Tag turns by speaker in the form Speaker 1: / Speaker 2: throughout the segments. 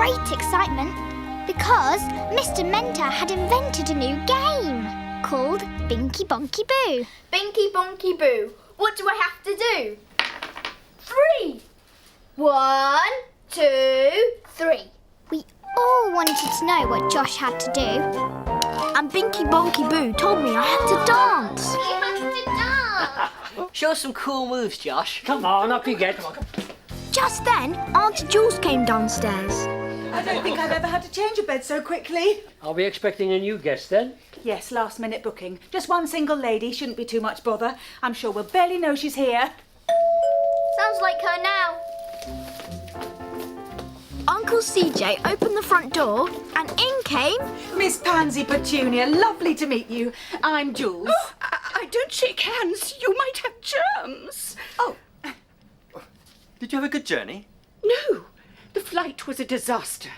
Speaker 1: great excitement because Mr. Mentor had invented a new game called Binky Bonky Boo.
Speaker 2: Binky Bonky Boo. What do I have to do? 3. 1, 2, 3.
Speaker 1: We all wanted to know what Josh had to do.
Speaker 3: And Binky Bonky Boo told me I had to dance.
Speaker 2: You have to dance.
Speaker 4: Show us some cool moves, Josh.
Speaker 5: Come on, up you get. Come on.
Speaker 3: Just then, Auntie Jules came downstairs.
Speaker 6: I don't think I've ever had to change a bed so quickly.
Speaker 5: Are we expecting a new guest then?
Speaker 6: Yes, last minute booking. Just one single lady, shouldn't be too much bother. I'm sure we'll barely know she's here.
Speaker 2: Sounds like her now.
Speaker 3: Uncle CJ opened the front door and in came...
Speaker 6: Miss Pansy Petunia, lovely to meet you. I'm Jules.
Speaker 7: Oh, I don't shake hands. You might have germs.
Speaker 6: Oh,
Speaker 8: Did you have a good journey?
Speaker 7: No, the flight was a disaster.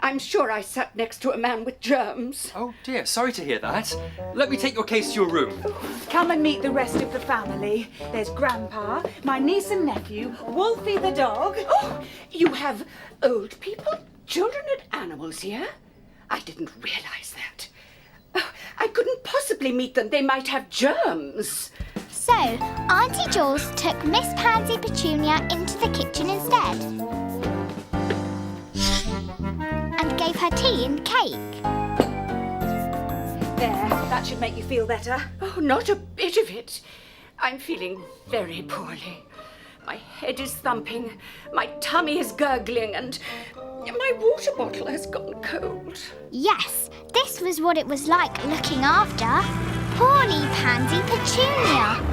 Speaker 7: I'm sure I sat next to a man with germs.
Speaker 8: Oh dear, sorry to hear that. Let me take your case to your room.
Speaker 6: come and meet the rest of the family. There's Grandpa, my niece and nephew, Wolfie the dog.
Speaker 7: Oh, you have old people, children and animals here? I didn't realize that. Oh, I couldn't possibly meet them. They might have germs.
Speaker 1: So, Auntie Jules took Miss Pansy Petunia into the kitchen instead and gave her tea and cake.
Speaker 6: There, that should make you feel better.
Speaker 7: Oh, not a bit of it. I'm feeling very poorly. My head is thumping, my tummy is gurgling, and my water bottle has gone cold.
Speaker 1: Yes, this was what it was like looking after poorly Pansy Petunia.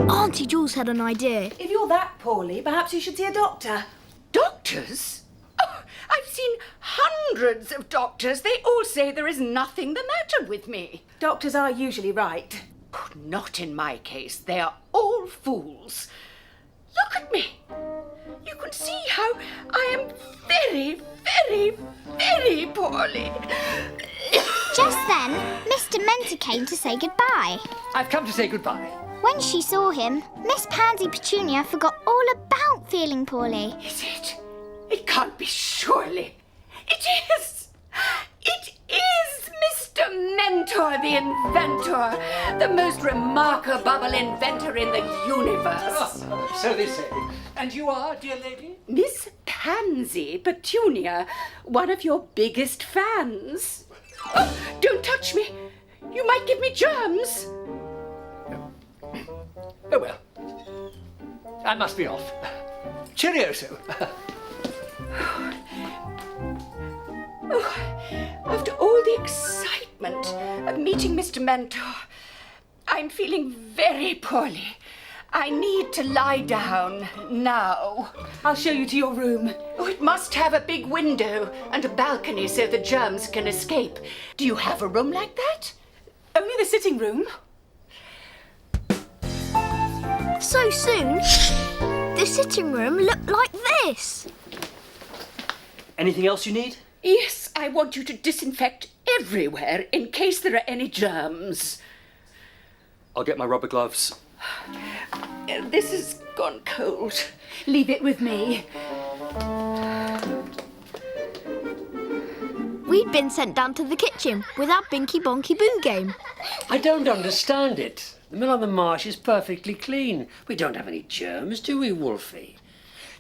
Speaker 3: Auntie Jules had an idea.
Speaker 6: If you're that poorly, perhaps you should see a doctor.
Speaker 7: Doctors? Oh, I've seen hundreds of doctors. They all say there is nothing the matter with me.
Speaker 6: Doctors are usually right.
Speaker 7: Oh, not in my case. They are all fools. Look at me. You can see how I am very, very, very poorly.
Speaker 1: Just then, Mr. Mentor came to say goodbye.
Speaker 5: I've come to say goodbye.
Speaker 1: When she saw him, Miss Pansy Petunia forgot all about feeling poorly.
Speaker 7: Is it? It can't be, surely. It is! It is Mr. Mentor, the inventor, the most remarkable inventor in the universe.
Speaker 5: So they say. And you are, dear lady?
Speaker 7: Miss Pansy Petunia, one of your biggest fans. Oh, don't touch me. You might give me germs.
Speaker 5: Oh, well. I must be off. Cheerio, so.
Speaker 7: Oh, after all the excitement of meeting Mr. Mentor, I'm feeling very poorly. I need to lie down now.
Speaker 6: I'll show you to your room.
Speaker 7: Oh, it must have a big window and a balcony so the germs can escape. Do you have a room like that?
Speaker 6: Only the sitting room.
Speaker 3: So soon, the sitting room looked like this.
Speaker 8: Anything else you need?
Speaker 7: Yes, I want you to disinfect everywhere in case there are any germs.
Speaker 8: I'll get my rubber gloves.
Speaker 7: This has gone cold.
Speaker 6: Leave it with me.
Speaker 3: We'd been sent down to the kitchen with our Binky Bonky Boo game.
Speaker 5: I don't understand it. The mill on the marsh is perfectly clean. We don't have any germs, do we, Wolfie?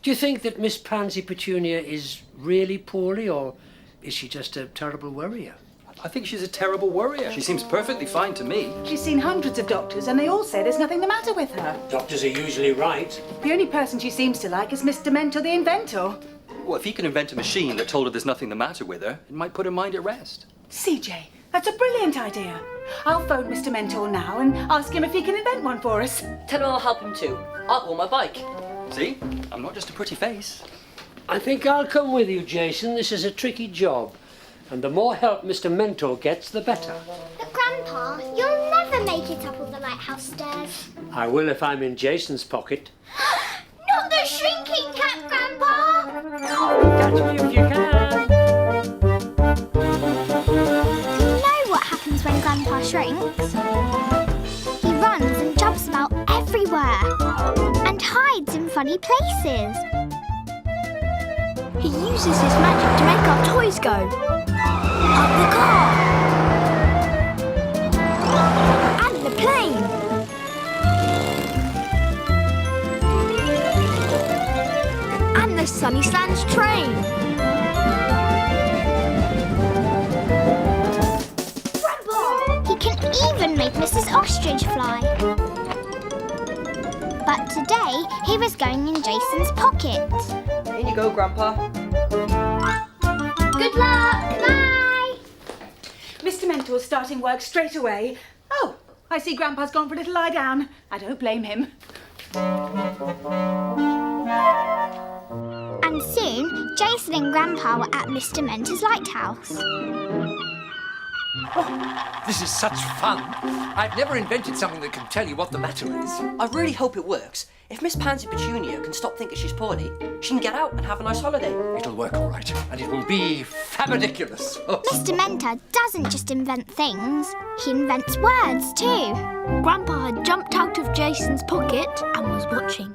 Speaker 5: Do you think that Miss Pansy Petunia is really poorly, or is she just a terrible worrier?
Speaker 8: I think she's a terrible worrier. She seems perfectly fine to me.
Speaker 6: She's seen hundreds of doctors and they all say there's nothing the matter with her.
Speaker 5: Doctors are usually right.
Speaker 6: The only person she seems to like is Mr. Mentor, the inventor.
Speaker 8: Well, if he can invent a machine that told her there's nothing the matter with her, it might put her mind at rest.
Speaker 6: CJ, that's a brilliant idea. I'll phone Mr. Mentor now and ask him if he can invent one for us.
Speaker 4: Tell him I'll help him too. I'll go on my bike.
Speaker 8: See? I'm not just a pretty face.
Speaker 5: I think I'll come with you, Jason. This is a tricky job. And the more help Mr. Mentor gets, the better.
Speaker 1: But Grandpa, you'll never make it up all the lighthouse stairs.
Speaker 5: I will if I'm in Jason's pocket.
Speaker 1: Not the shrinking cat, Grandpa!
Speaker 5: Catch me if you can.
Speaker 1: You know what happens when Grandpa shrinks? He runs and jumps about everywhere and hides in funny places.
Speaker 3: He uses his magic to make our toys go. Up the car. And the plane. And the Sunny Sands train.
Speaker 1: He can even make Mrs. Ostrich fly. But today he was going in Jason's pocket.
Speaker 4: Here you go, Grandpa.
Speaker 2: Good luck!
Speaker 1: Bye!
Speaker 6: Mr. Mentor's starting work straight away. Oh, I see Grandpa's gone for a little lie down. I don't blame him.
Speaker 1: And soon, Jason and Grandpa were at Mr. Mentor's lighthouse.
Speaker 9: This is such fun. I've never invented something that can tell you what the matter is.
Speaker 4: I really hope it works. If Miss Pansy Petunia can stop thinking she's poorly, she can get out and have a nice holiday.
Speaker 9: It'll work all right, and it will be fabadiculous.
Speaker 1: Mr. Mentor doesn't just invent things, he invents words too.
Speaker 3: Grandpa had jumped out of Jason's pocket and was watching.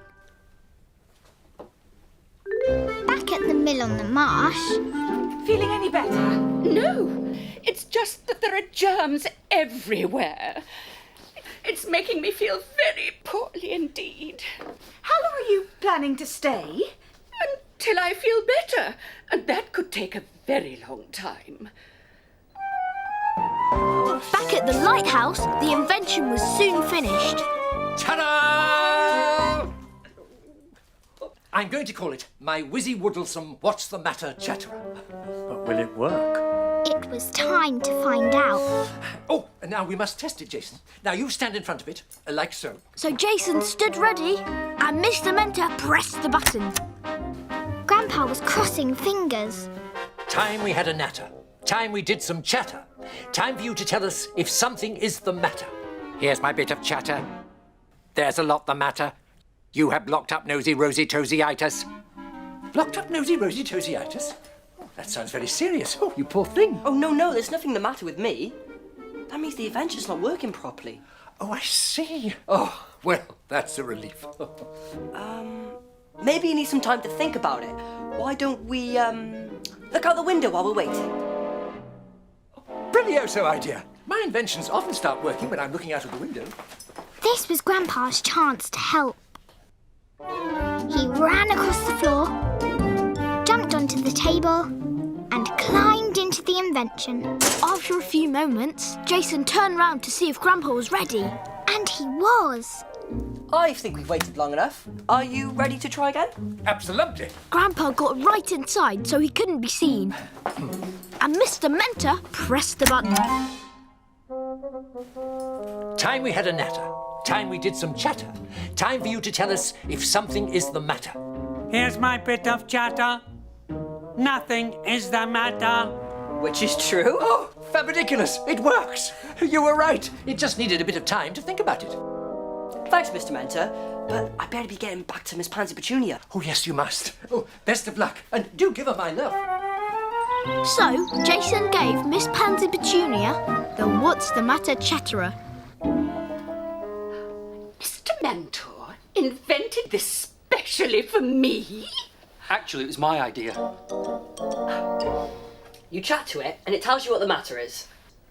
Speaker 1: Back at the mill on the marsh,
Speaker 6: Feeling any better?
Speaker 7: No, it's just that there are germs everywhere. It's making me feel very poorly indeed.
Speaker 6: How long are you planning to stay?
Speaker 7: Until I feel better, and that could take a very long time.
Speaker 3: Back at the lighthouse, the invention was soon finished.
Speaker 9: Ta-da! I'm going to call it my Wizzy Woodlesome What's the Matter Chatterer.
Speaker 5: But will it work?
Speaker 1: it was time to find out.
Speaker 9: Oh, and now we must test it, Jason. Now you stand in front of it, like so.
Speaker 3: So Jason stood ready, and Mr. Mentor pressed the button.
Speaker 1: Grandpa was crossing fingers.
Speaker 9: Time we had a natter. Time we did some chatter. Time for you to tell us if something is the matter. Here's my bit of chatter. There's a lot the matter. You have blocked up nosy rosy tosyitis. Blocked up nosy rosy tosyitis? Oh, that sounds very serious. Oh, you poor thing.
Speaker 4: Oh, no, there's nothing the matter with me. That means the invention's not working properly.
Speaker 9: Oh, I see. Oh, well, that's a relief.
Speaker 4: Maybe you need some time to think about it. Why don't we, look out the window while we're waiting?
Speaker 9: Brilliant idea. My inventions often start working when I'm looking out of the window.
Speaker 1: This was Grandpa's chance to help. He ran across the floor, jumped onto the table, and climbed into the invention.
Speaker 3: After a few moments, Jason turned round to see if Grandpa was ready.
Speaker 1: And he was.
Speaker 4: I think we've waited long enough. Are you ready to try again?
Speaker 9: Absolutely.
Speaker 3: Grandpa got right inside so he couldn't be seen. And Mr. Mentor pressed the button.
Speaker 9: Time we had a natter. Time we did some chatter. Time for you to tell us if something is the matter.
Speaker 10: Here's my bit of chatter. Nothing is the matter.
Speaker 4: Which is true.
Speaker 9: Oh, fabadiculous. It works. You were right. It just needed a bit of time to think about it.
Speaker 4: Thanks, Mr. Mentor, but I better be getting back to Miss Pansy Petunia.
Speaker 9: Oh, yes, you must. Oh, best of luck. And do give her my love.
Speaker 3: So Jason gave Miss Pansy Petunia the What's the Matter Chatterer.
Speaker 7: Mr. Mentor invented this specially for me?
Speaker 8: Actually, it was my idea.
Speaker 4: You chat to it, and it tells you what the matter is.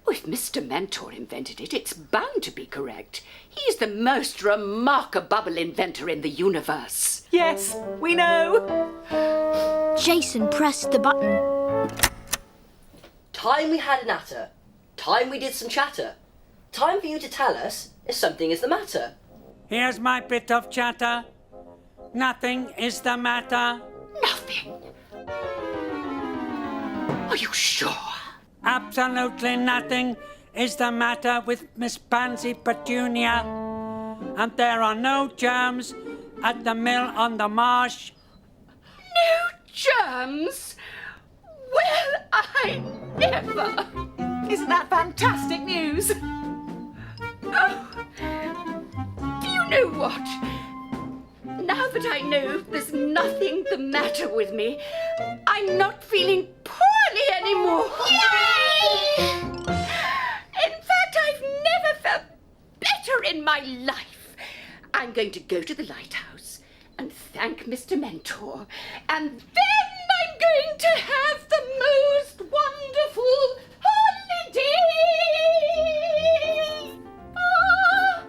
Speaker 7: Oh, if Mr. Mentor invented it, it's bound to be correct. He's the most remarkable inventor in the universe.
Speaker 6: Yes, we know.
Speaker 3: Jason pressed the button.
Speaker 4: Time we had a natter. Time we did some chatter. Time for you to tell us if something is the matter.
Speaker 10: Here's my bit of chatter. Nothing is the matter.
Speaker 7: Nothing. Are you sure?
Speaker 10: Absolutely nothing is the matter with Miss Pansy Petunia. And there are no germs at the mill on the marsh.
Speaker 7: No germs? Well, I never.
Speaker 6: Isn't that fantastic news?
Speaker 7: Oh, do you know what? Now that I know there's nothing the matter with me, I'm not feeling poorly anymore.
Speaker 1: Yay!
Speaker 7: In fact, I've never felt better in my life. I'm going to go to the lighthouse and thank Mr. Mentor. And then I'm going to have the most wonderful holiday! Ah!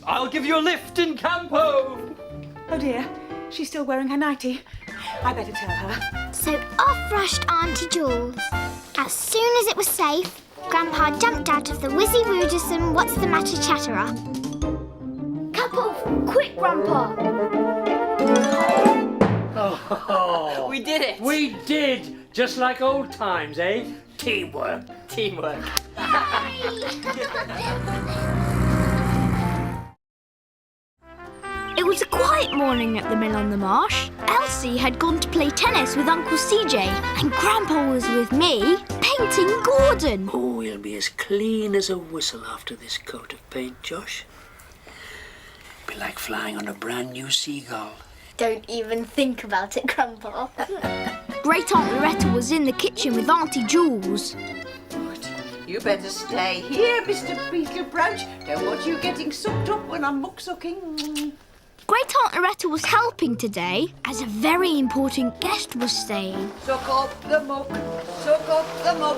Speaker 8: I'll give you a lift in Campo.
Speaker 6: Oh dear, she's still wearing her nightie. I better tell her.
Speaker 1: So off rushed Auntie Jules. As soon as it was safe, Grandpa jumped out of the Wizzy Wooderson What's the Matter Chatterer.
Speaker 2: Cap off! Quick, Grandpa!
Speaker 5: Oh,
Speaker 4: We did it.
Speaker 5: we did! Just like old times, eh? Teamwork.
Speaker 4: Teamwork.
Speaker 3: It was a quiet morning at the mill on the marsh. Elsie had gone to play tennis with Uncle CJ, and Grandpa was with me, painting Gordon.
Speaker 5: Oh, he'll be as clean as a whistle after this coat of paint, Josh. Be like flying on a brand new seagull.
Speaker 1: Don't even think about it, Grandpa.
Speaker 3: Great Aunt Loretta was in the kitchen with Auntie Jules.
Speaker 11: You better stay here, Mr. Beetlebrooch. Don't want you getting sucked up when I'm muck-sucking.
Speaker 3: Great Aunt Loretta was helping today, as a very important guest was staying.
Speaker 11: Suck up the muck, suck up the muck.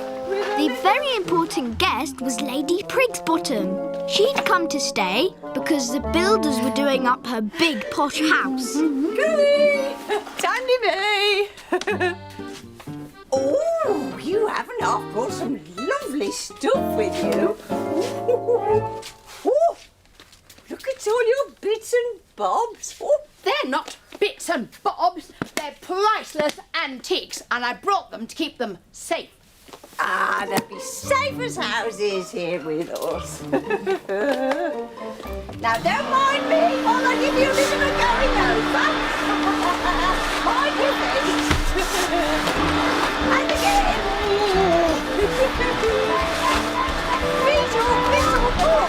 Speaker 3: The very important guest was Lady Prigsbottom. She'd come to stay because the builders were doing up her big posh house.
Speaker 11: Gooey! Tandy May! Oh, you haven't half brought some lovely stuff with you. Oh, look at all your bits and bobs. Oh,
Speaker 7: They're not bits and bobs. They're priceless antiques, and I brought them to keep them safe.
Speaker 11: they'll be safe as houses here with us. Now, don't mind me while I give you a bit of a going over. Mind your feet. And again. Feet up, oh.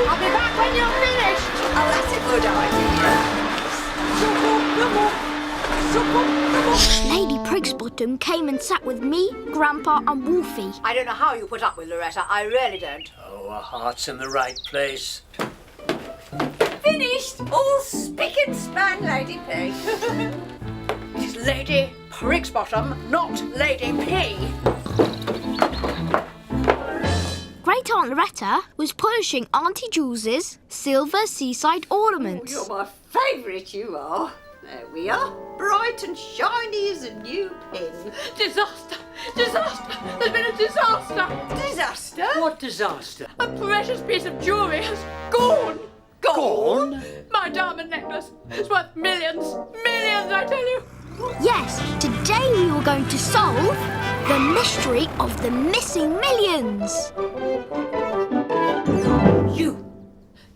Speaker 7: I'll be back when you're finished.
Speaker 11: Oh, that's a good idea. Suck up the muck. Suck up the muck.
Speaker 3: Lady Prigsbottom came and sat with me, Grandpa and Wolfie.
Speaker 11: I don't know how you put up with Loretta. I really don't.
Speaker 5: Oh, our heart's in the right place.
Speaker 11: Finished. All spick and span, Lady P.
Speaker 7: It's Lady Prigsbottom, not Lady P.
Speaker 3: Great Aunt Loretta was polishing Auntie Jules's silver seaside ornaments.
Speaker 11: You're my favourite, you are. There we are. Bright and shiny as a new pin.
Speaker 7: Disaster! Disaster! There's been a disaster!
Speaker 11: Disaster?
Speaker 5: What disaster?
Speaker 7: A precious piece of jewellery has gone!
Speaker 5: Gone?
Speaker 7: My diamond necklace is worth millions! Millions, I tell you!
Speaker 3: Yes, today we were going to solve the mystery of the missing millions.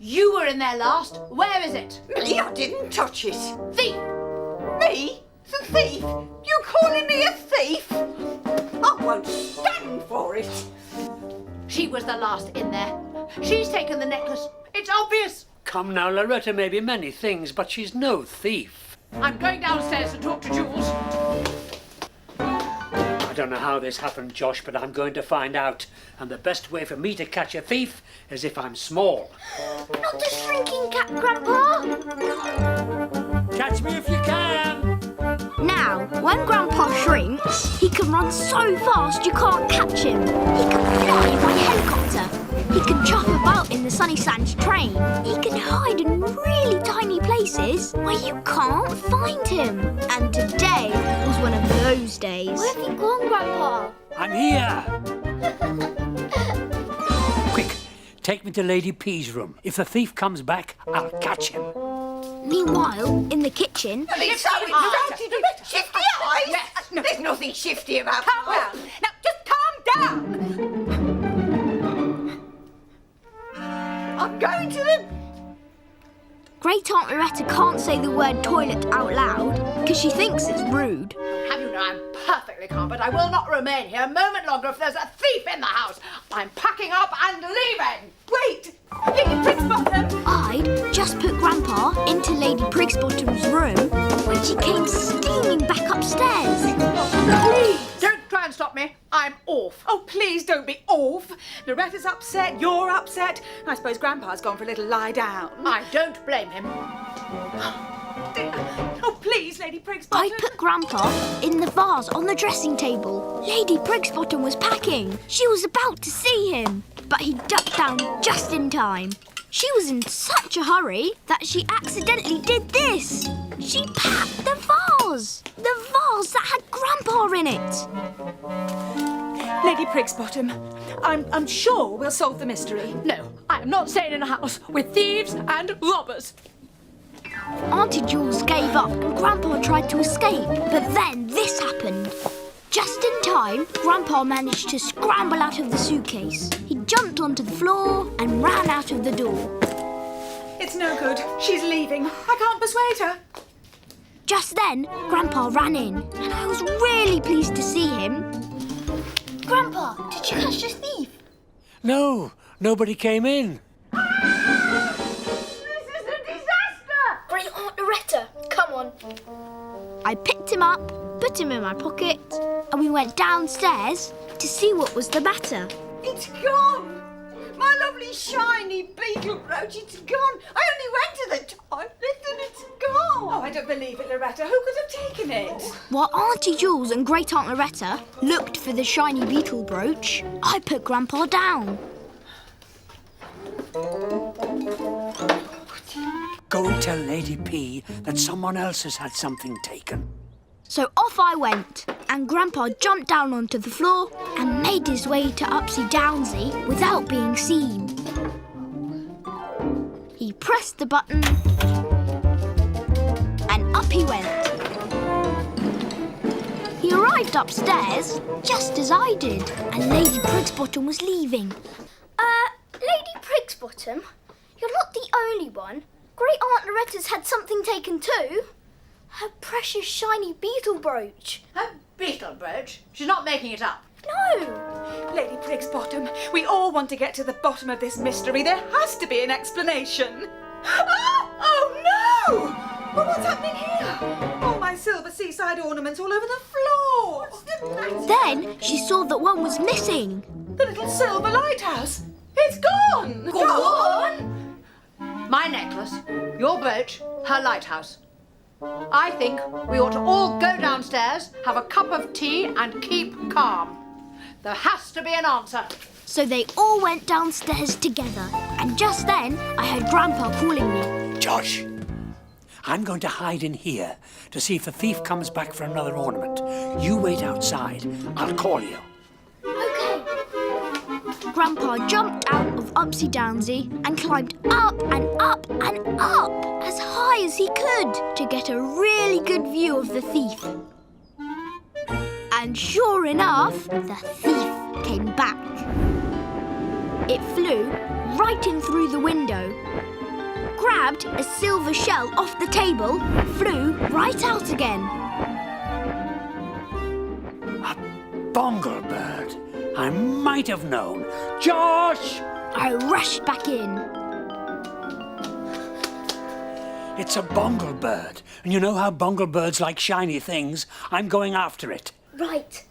Speaker 7: You were in there last. Where is it?
Speaker 11: Millie, I didn't touch it.
Speaker 7: Thief!
Speaker 11: Me? The thief? You calling me a thief? I won't stand for it.
Speaker 7: She was the last in there. She's taken the necklace. It's obvious.
Speaker 5: Come now, Loretta may be many things, but she's no thief.
Speaker 7: I'm going downstairs to talk to Jules.
Speaker 5: I don't know how this happened, Josh, but I'm going to find out. And the best way for me to catch a thief is if I'm small.
Speaker 1: Not the shrinking cat, Grandpa.
Speaker 5: Catch me if you can.
Speaker 3: Now, when Grandpa shrinks, he can run so fast you can't catch him. He can fly by helicopter. He can chop about in the Sunny Sands train. He can hide in really tiny places where you can't find him. And today was one of those days.
Speaker 1: Where have you gone, Grandpa?
Speaker 5: I'm here. Quick, take me to Lady P's room. If the thief comes back, I'll catch him.
Speaker 3: Meanwhile, in the kitchen,
Speaker 11: Shifty eyes?
Speaker 7: Yes.
Speaker 11: There's nothing shifty about
Speaker 7: Calm down. Now, just calm down.
Speaker 11: I'm going to the...
Speaker 3: Great Aunt Loretta can't say the word toilet out loud because she thinks it's rude.
Speaker 7: Have you know I'm perfectly calm, but I will not remain here a moment longer if there's a thief in the house. I'm packing up and leaving.
Speaker 11: Wait! Lady Prigsbottom!
Speaker 3: I'd just put Grandpa into Lady Prigsbottom's room when she came steaming back upstairs.
Speaker 7: Don't try and stop me.
Speaker 6: me. I'm off. Oh, please don't be off. Loretta's upset, you're upset. I suppose Grandpa's gone for a little lie down.
Speaker 7: I don't blame him.
Speaker 6: Oh, please, Lady Prigsbottom.
Speaker 3: I put Grandpa in the vase on the dressing table. Lady Prigsbottom was packing. She was about to see him, but he ducked down just in time. She was in such a hurry that she accidentally did this. She packed the vase. The vase that had Grandpa in it.
Speaker 6: Lady Prigsbottom, I'm sure we'll solve the mystery.
Speaker 7: No, I am not staying in a house with thieves and robbers.
Speaker 3: Auntie Jules gave up and Grandpa tried to escape. But then this happened. Just in time, Grandpa managed to scramble out of the suitcase. He jumped onto the floor and ran out of the door.
Speaker 6: It's no good. She's leaving. I can't persuade her.
Speaker 3: Just then, Grandpa ran in, and I was really pleased to see him.
Speaker 1: Grandpa, did you catch the thief?
Speaker 5: No, nobody came in.
Speaker 2: Great Aunt Loretta, come on.
Speaker 3: I picked him up, put him in my pocket, and we went downstairs to see what was the matter.
Speaker 11: It's gone! My lovely shiny beetle brooch, it's gone. I only went to the toilet and it's gone.
Speaker 6: Oh, I don't believe it, Loretta. Who could have taken it?
Speaker 3: While Auntie Jules and Great Aunt Loretta looked for the shiny beetle brooch, I put Grandpa down.
Speaker 10: Go and tell Lady P that someone else has had something taken.
Speaker 3: So off I went, and Grandpa jumped down onto the floor and made his way to Upsy Downsy without being seen. He pressed the button, and up he went. He arrived upstairs just as I did, and Lady Prigsbottom was leaving.
Speaker 2: Lady Prigsbottom, you're not the only one. Great Aunt Loretta's had something taken too. Her precious shiny beetle brooch.
Speaker 7: Her beetle brooch? She's not making it up.
Speaker 2: No!
Speaker 6: Lady Prigsbottom, we all want to get to the bottom of this mystery. There has to be an explanation. Oh no! Well, what's happening here? All my silver seaside ornaments all over the floor. What's the matter?
Speaker 3: Then she saw that one was missing.
Speaker 6: The little silver lighthouse. It's gone!
Speaker 7: Gone? My necklace, your brooch, her lighthouse. I think we ought to all go downstairs, have a cup of tea and keep calm. There has to be an answer.
Speaker 3: So they all went downstairs together, and just then I heard Grandpa calling me.
Speaker 10: Josh, I'm going to hide in here to see if the thief comes back for another ornament. You wait outside. I'll call you.
Speaker 3: Okay. Grandpa jumped out of Upsy Downsy and climbed up and up and up as high as he could to get a really good view of the thief. And sure enough, the thief came back. It flew right in through the window, grabbed a silver shell off the table, flew right out again.
Speaker 10: A bonglebird. I might have known. Josh!
Speaker 3: I rushed back in.
Speaker 10: It's a bonglebird. And you know how bonglebirds like shiny things? I'm going after it.
Speaker 2: Right.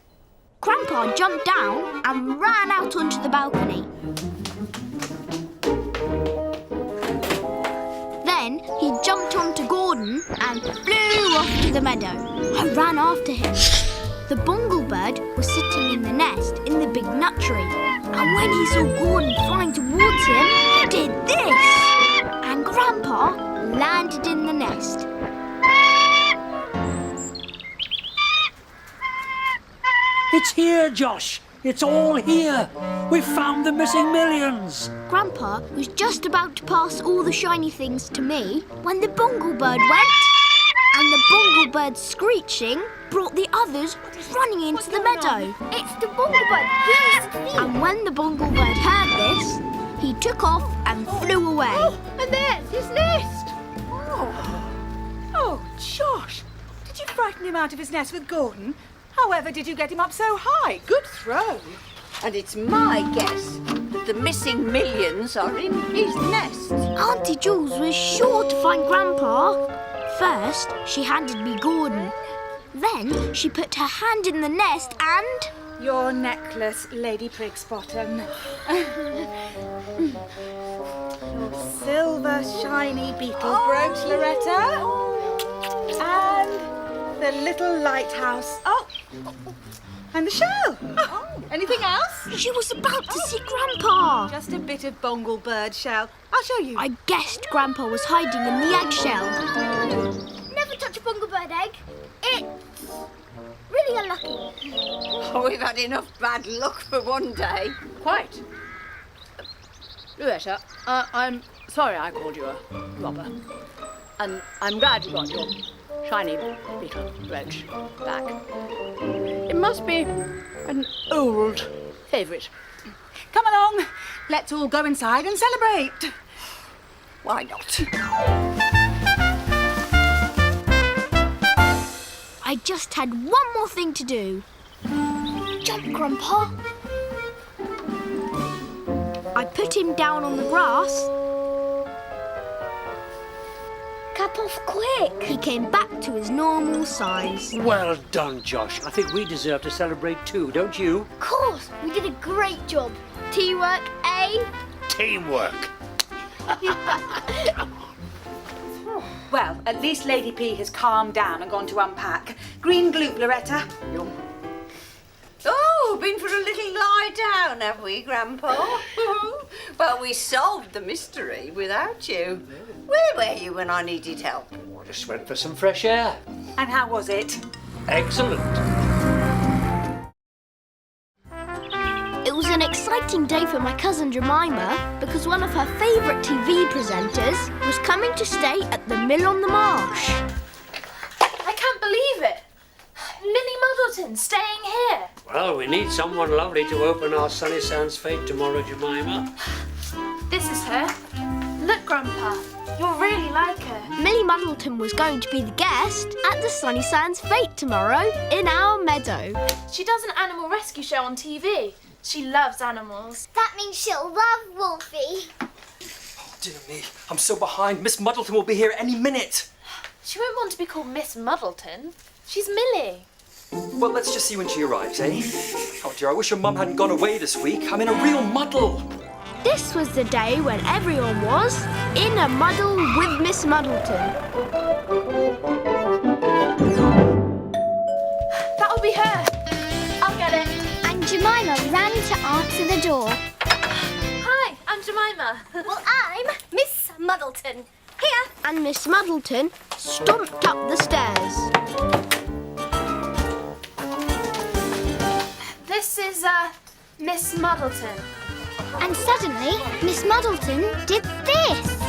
Speaker 3: Grandpa jumped down and ran out onto the balcony. Then he jumped onto Gordon and flew off to the meadow. I ran after him. The bonglebird was sitting in the nest in the big nut tree. And when he saw Gordon flying towards him, he did this. And Grandpa landed in the nest.
Speaker 10: It's here, Josh. It's all here. We've found the missing millions.
Speaker 3: Grandpa was just about to pass all the shiny things to me when the bonglebird went, and the bonglebird screeching brought the others running into the meadow.
Speaker 2: It's the bonglebird. He's the thief.
Speaker 3: And when the bonglebird heard this, he took off and flew away.
Speaker 2: And there's his nest.
Speaker 6: Oh, Josh, did you frighten him out of his nest with Gordon? However did you get him up so high? Good throw.
Speaker 11: And it's my guess that the missing millions are in his nest.
Speaker 3: Auntie Jules was sure to find Grandpa. First, she handed me Gordon. Then she put her hand in the nest and...
Speaker 6: Your necklace, Lady Prigsbottom. Your silver shiny beetle brooch, Loretta. And the little lighthouse. Oh, and the shell. Oh. Anything else?
Speaker 3: She was about to see Grandpa.
Speaker 6: Just a bit of bongle bird shell. I'll show you.
Speaker 3: I guessed Grandpa was hiding in the eggshell.
Speaker 2: Never touch a bunglebird egg. It's really unlucky.
Speaker 11: Oh, we've had enough bad luck for one day.
Speaker 7: Quite. Loretta, I'm sorry I called you a robber. And I'm glad you got your shiny beetle brooch back. It must be an old favourite.
Speaker 6: Come along. Let's all go inside and celebrate.
Speaker 11: Why not?
Speaker 3: I just had one more thing to do.
Speaker 2: Jump, Grandpa.
Speaker 3: I put him down on the grass.
Speaker 2: Cap off quick.
Speaker 3: He came back to his normal size.
Speaker 5: Well done, Josh. I think we deserve to celebrate too, don't you?
Speaker 2: Of course, we did a great job. Teamwork, eh?
Speaker 5: Teamwork.
Speaker 6: Well, at least Lady P has calmed down and gone to unpack. Green gloop, Loretta.
Speaker 11: Oh, been for a little lie down, have we, Grandpa? Well, we solved the mystery without you. Where were you when I needed help?
Speaker 5: Just went for some fresh air.
Speaker 6: And how was it?
Speaker 5: Excellent.
Speaker 3: It was an exciting day for my cousin Jemima because one of her favourite TV presenters was coming to stay at the Mill on the Marsh.
Speaker 12: I can't believe it. Millie Muddleton staying here.
Speaker 5: Well, we need someone lovely to open our Sunny Sands Fete tomorrow, Jemima.
Speaker 12: This is her. Look, Grandpa, you'll really like her.
Speaker 3: Millie Muddleton was going to be the guest at the Sunny Sands Fete tomorrow in our meadow.
Speaker 12: She does an animal rescue show on TV. She loves animals.
Speaker 2: That means she'll love Wolfie.
Speaker 8: Oh, dear me. I'm so behind. Miss Muddleton will be here any minute.
Speaker 12: She won't want to be called Miss Muddleton. She's Millie.
Speaker 8: Well, let's just see when she arrives, eh? Oh, dear, I wish your mum hadn't gone away this week. I'm in a real muddle.
Speaker 3: This was the day when everyone was in a muddle with Miss Muddleton.
Speaker 12: That'll be her. I'll get it.
Speaker 1: And Jemima ran to answer the door.
Speaker 12: Hi, I'm Jemima.
Speaker 2: Well, I'm Miss Muddleton. Here.
Speaker 3: And Miss Muddleton stomped up the stairs.
Speaker 12: This is, Miss Muddleton.
Speaker 1: And suddenly, Miss Muddleton did this.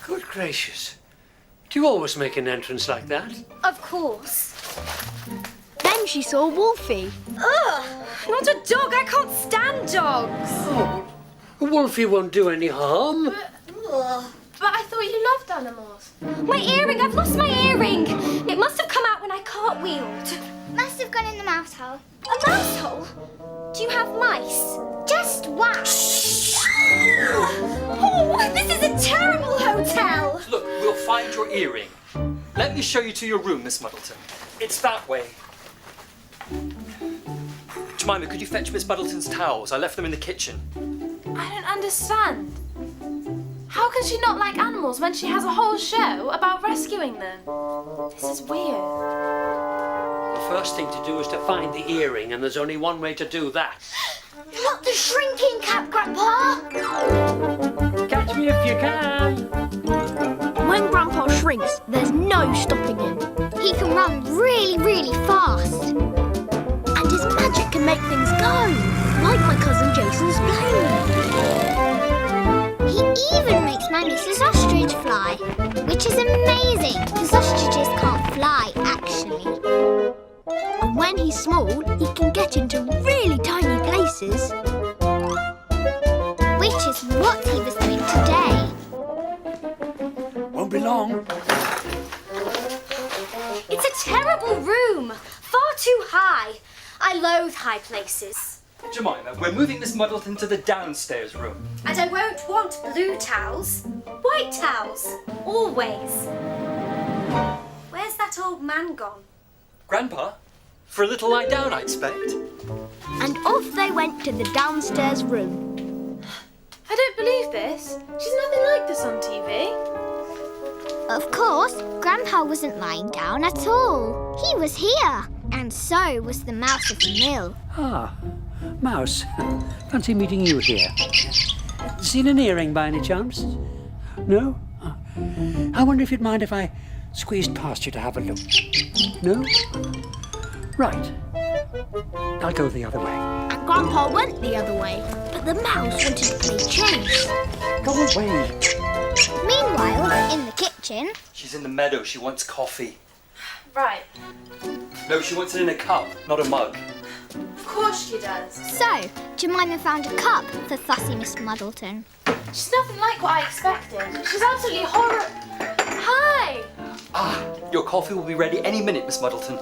Speaker 5: Good gracious. Do you always make an entrance like that?
Speaker 2: Of course.
Speaker 3: Then she saw Wolfie.
Speaker 2: Ugh, not a dog. I can't stand dogs.
Speaker 5: Oh, Wolfie won't do any harm.
Speaker 12: But I thought you loved animals.
Speaker 2: My earring. I've lost my earring. It must have come out when I cartwheeled.
Speaker 1: Must have gone in the mouse hole.
Speaker 2: A mouse hole? Do you have mice?
Speaker 1: Just one.
Speaker 2: Oh, this is a terrible hotel.
Speaker 8: Look, we'll find your earring. Let me show you to your room, Miss Muddleton. It's that way. Jemima, could you fetch Miss Muddleton's towels? I left them in the kitchen.
Speaker 12: I don't understand. How can she not like animals when she has a whole show about rescuing them? This is weird.
Speaker 5: The first thing to do is to find the earring, and there's only one way to do that.
Speaker 2: Not the shrinking cap, Grandpa.
Speaker 5: Catch me if you can.
Speaker 3: When Grandpa shrinks, there's no stopping him.
Speaker 1: He can run really, really fast.
Speaker 3: And his magic can make things go, like my cousin Jason's plane.
Speaker 1: He even makes my niece's ostrich fly, which is amazing, because ostriches can't fly, actually.
Speaker 3: And when he's small, he can get into really tiny places.
Speaker 1: Which is what he was doing today.
Speaker 5: Won't be long.
Speaker 2: It's a terrible room. Far too high. I loathe high places.
Speaker 8: Jemima, we're moving Miss Muddleton to the downstairs room.
Speaker 2: And I won't want blue towels. White towels. Always. Where's that old man gone?
Speaker 8: Grandpa, For a little lie down, I expect.
Speaker 3: And off they went to the downstairs room.
Speaker 12: I don't believe this. She's nothing like this on TV.
Speaker 1: Of course, Grandpa wasn't lying down at all. He was here. And so was the mouse of the mill.
Speaker 5: Ah, Mouse. Fancy meeting you here. Seen an earring by any chance? No? Ah. I wonder if you'd mind if I squeezed past you to have a look. No? Right. I'll go the other way.
Speaker 3: And Grandpa went the other way, but the mouse wanted to play chase.
Speaker 5: Go away.
Speaker 1: Meanwhile, in the kitchen,
Speaker 8: She's in the meadow. She wants coffee.
Speaker 12: Right.
Speaker 8: No, she wants it in a cup, not a mug.
Speaker 12: Of course she does.
Speaker 1: so Jemima found a cup for fussy Miss Muddleton.
Speaker 12: She's nothing like what I expected. She's absolutely horrible. Hi!
Speaker 8: Ah, your coffee will be ready any minute, Miss Muddleton.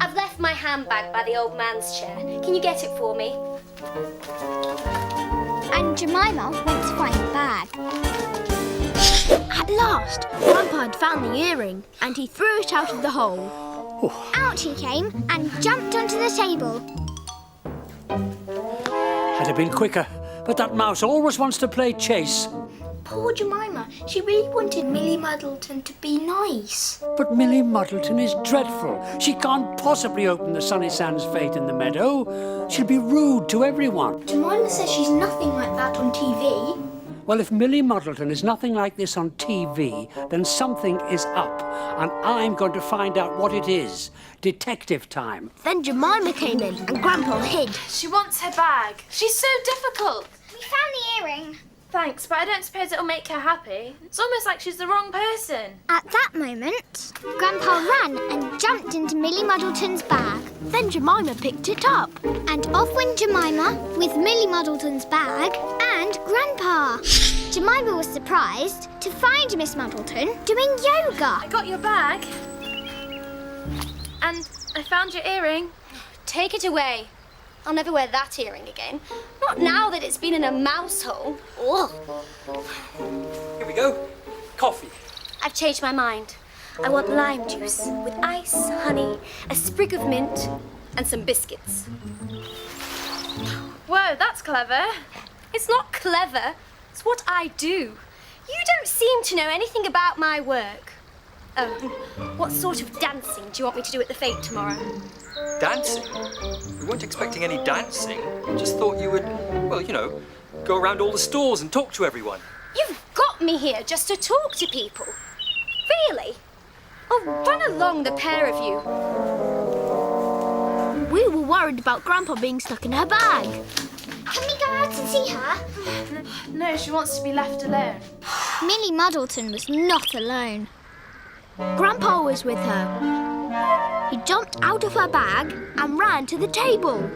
Speaker 2: I've left my handbag by the old man's chair. Can you get it for me?
Speaker 1: And Jemima went to find the bag.
Speaker 3: At last, Grandpa had found the earring, and he threw it out of the hole.
Speaker 1: Out he came and jumped onto the table.
Speaker 5: Had have been quicker, but that mouse always wants to play chase.
Speaker 2: Poor Jemima. She really wanted Millie Muddleton to be nice.
Speaker 5: But Millie Muddleton is dreadful. She can't possibly open the Sunny Sands Fete in the meadow. She'll be rude to everyone.
Speaker 2: Jemima says she's nothing like that on TV.
Speaker 5: Well, if Millie Muddleton is nothing like this on TV, then something is up, and I'm going to find out what it is. Detective time.
Speaker 3: Then Jemima came in, and Grandpa hid.
Speaker 12: She wants her bag. She's so difficult.
Speaker 1: We found the earring.
Speaker 12: Thanks, but I don't suppose it'll make her happy. It's almost like she's the wrong person.
Speaker 1: At that moment, Grandpa ran and jumped into Millie Muddleton's bag.
Speaker 3: Then Jemima picked it up.
Speaker 1: And off went Jemima with Millie Muddleton's bag and Grandpa. Jemima was surprised to find Miss Muddleton doing yoga.
Speaker 12: I got your bag. And I found your earring.
Speaker 2: Take it away. I'll never wear that earring again. Not now that it's been in a mouse hole. Ugh.
Speaker 8: Here we go. Coffee.
Speaker 2: I've changed my mind. I want lime juice with ice, honey, a sprig of mint, and some biscuits.
Speaker 12: Whoa, that's clever.
Speaker 2: It's not clever. It's what I do. You don't seem to know anything about my work. Oh, what sort of dancing do you want me to do at the fete tomorrow?
Speaker 8: Dancing? We weren't expecting any dancing. Just thought you would, well, you know, go around all the stores and talk to everyone.
Speaker 2: You've got me here just to talk to people. Really? Oh, run along, the pair of you.
Speaker 3: We were worried about Grandpa being stuck in her bag.
Speaker 1: Can we go out and see her?
Speaker 12: No, she wants to be left alone.
Speaker 1: Millie Muddleton was not alone.
Speaker 3: Grandpa was with her. He jumped out of her bag and ran to the table.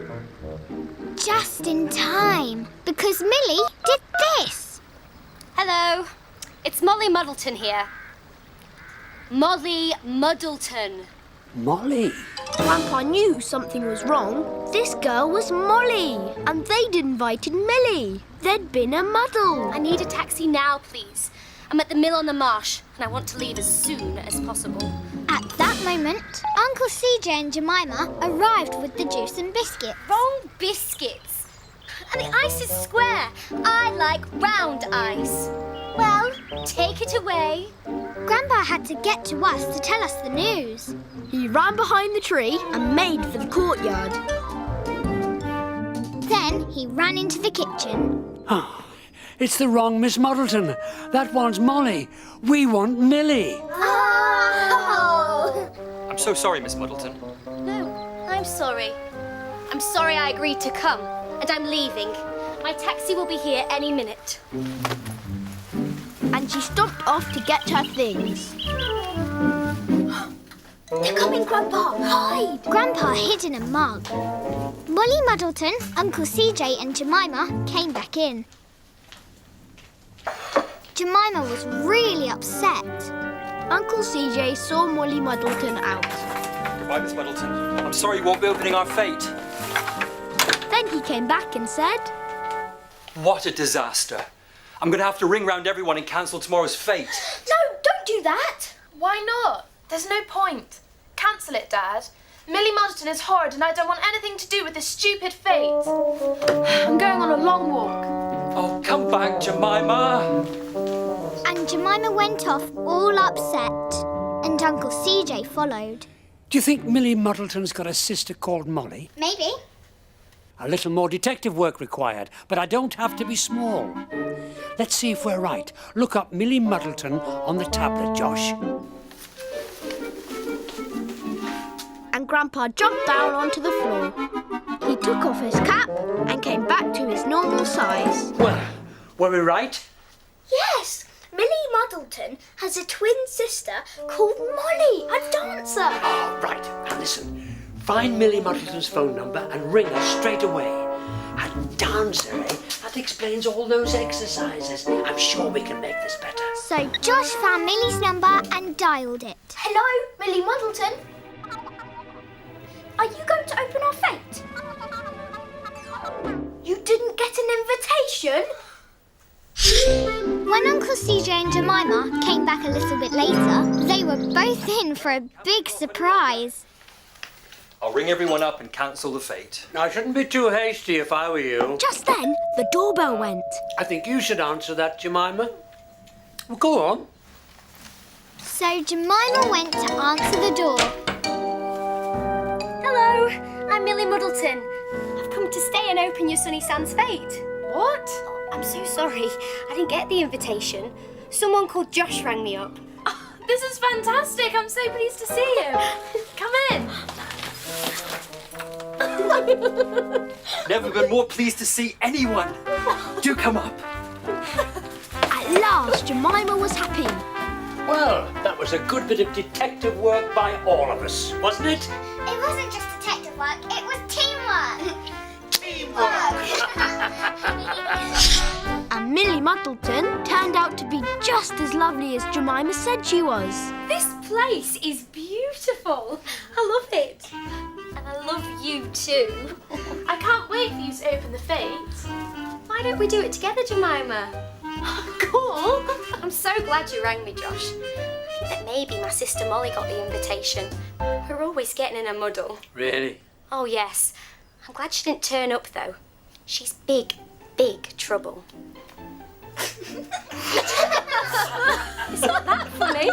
Speaker 1: Just in time, because Millie did this.
Speaker 2: Hello, it's Molly Muddleton here. Molly Muddleton.
Speaker 5: Molly.
Speaker 3: Grandpa knew something was wrong. This girl was Molly, and they'd invited Millie. There'd been a muddle.
Speaker 2: I need a taxi now, please. I'm at the mill on the Marsh, and I want to leave as soon as possible.
Speaker 1: At that moment, Uncle CJ and Jemima arrived with the juice and biscuit.
Speaker 2: Wrong biscuits. And the ice is square. I like round ice. Well, take it away.
Speaker 1: Grandpa had to get to us to tell us the news.
Speaker 3: He ran behind the tree and made for the courtyard.
Speaker 1: Then he ran into the kitchen.
Speaker 5: Oh, it's the wrong Miss Muddleton. That one's Molly. We want Millie.
Speaker 1: Oh!
Speaker 8: I'm so sorry, Miss Muddleton.
Speaker 2: No, I'm sorry. I'm sorry I agreed to come, and I'm leaving. My taxi will be here any minute.
Speaker 3: And she stomped off to get her things.
Speaker 2: They're coming, Grandpa. Hide!
Speaker 1: Grandpa hid in a mug. Molly Muddleton, Uncle CJ and Jemima came back in. Jemima was really upset.
Speaker 3: Uncle CJ saw Molly Muddleton out.
Speaker 8: Goodbye, Miss Muddleton. I'm sorry you won't be opening our fete.
Speaker 3: Then he came back and said,
Speaker 8: What a disaster. I'm going to have to ring round everyone and cancel tomorrow's fete.
Speaker 2: No, don't do that.
Speaker 12: Why not? There's no point. Cancel it, Dad. Millie Muddleton is horrid and I don't want anything to do with this stupid fate. I'm going on a long walk.
Speaker 8: Oh, come back, Jemima.
Speaker 1: And Jemima went off all upset, and Uncle CJ followed.
Speaker 5: Do you think Millie Muddleton's got a sister called Molly?
Speaker 1: Maybe.
Speaker 5: A little more detective work required, but I don't have to be small. Let's see if we're right. Look up Millie Muddleton on the tablet, Josh.
Speaker 3: And Grandpa jumped down onto the floor. He took off his cap and came back to his normal size.
Speaker 5: Well, were we right?
Speaker 1: Yes, Millie Muddleton has a twin sister called Molly, a dancer.
Speaker 5: Oh, right. Now listen. Find Millie Muddleton's phone number and ring her straight away. A dancer, eh? That explains all those exercises. I'm sure we can make this better.
Speaker 1: So Josh found Millie's number and dialed it. Hello, Millie Muddleton. Are you going to open our fete? You didn't get an invitation? When Uncle CJ and Jemima came back a little bit later, they were both in for a big surprise.
Speaker 8: I'll ring everyone up and cancel the fete.
Speaker 5: I shouldn't be too hasty if I were you.
Speaker 3: Just then, the doorbell went.
Speaker 5: I think you should answer that, Jemima. Well, go on.
Speaker 1: So Jemima went to answer the door.
Speaker 2: Hello, I'm Millie Muddleton. I've come to stay and open your Sunny Sands fete.
Speaker 12: What?
Speaker 2: I'm so sorry. I didn't get the invitation. Someone called Josh rang me up.
Speaker 12: Oh, this is fantastic. I'm so pleased to see you. Come in.
Speaker 8: Never been more pleased to see anyone. Do come up.
Speaker 3: At last, Jemima was happy.
Speaker 5: Well, that was a good bit of detective work by all of us, wasn't it?
Speaker 1: It wasn't just detective work, it was teamwork.
Speaker 3: And Millie Muddleton turned out to be just as lovely as Jemima said she was.
Speaker 2: This place is beautiful. I love it. And I love you too.
Speaker 12: I can't wait for you to open the fete.
Speaker 2: Why don't we do it together, Jemima?
Speaker 12: Cool.
Speaker 2: I'm so glad you rang me, Josh. I think that maybe my sister Molly got the invitation. We're always getting in a muddle.
Speaker 5: Really?
Speaker 2: Oh, yes. I'm glad she didn't turn up, though. She's big, big trouble. It's not that funny.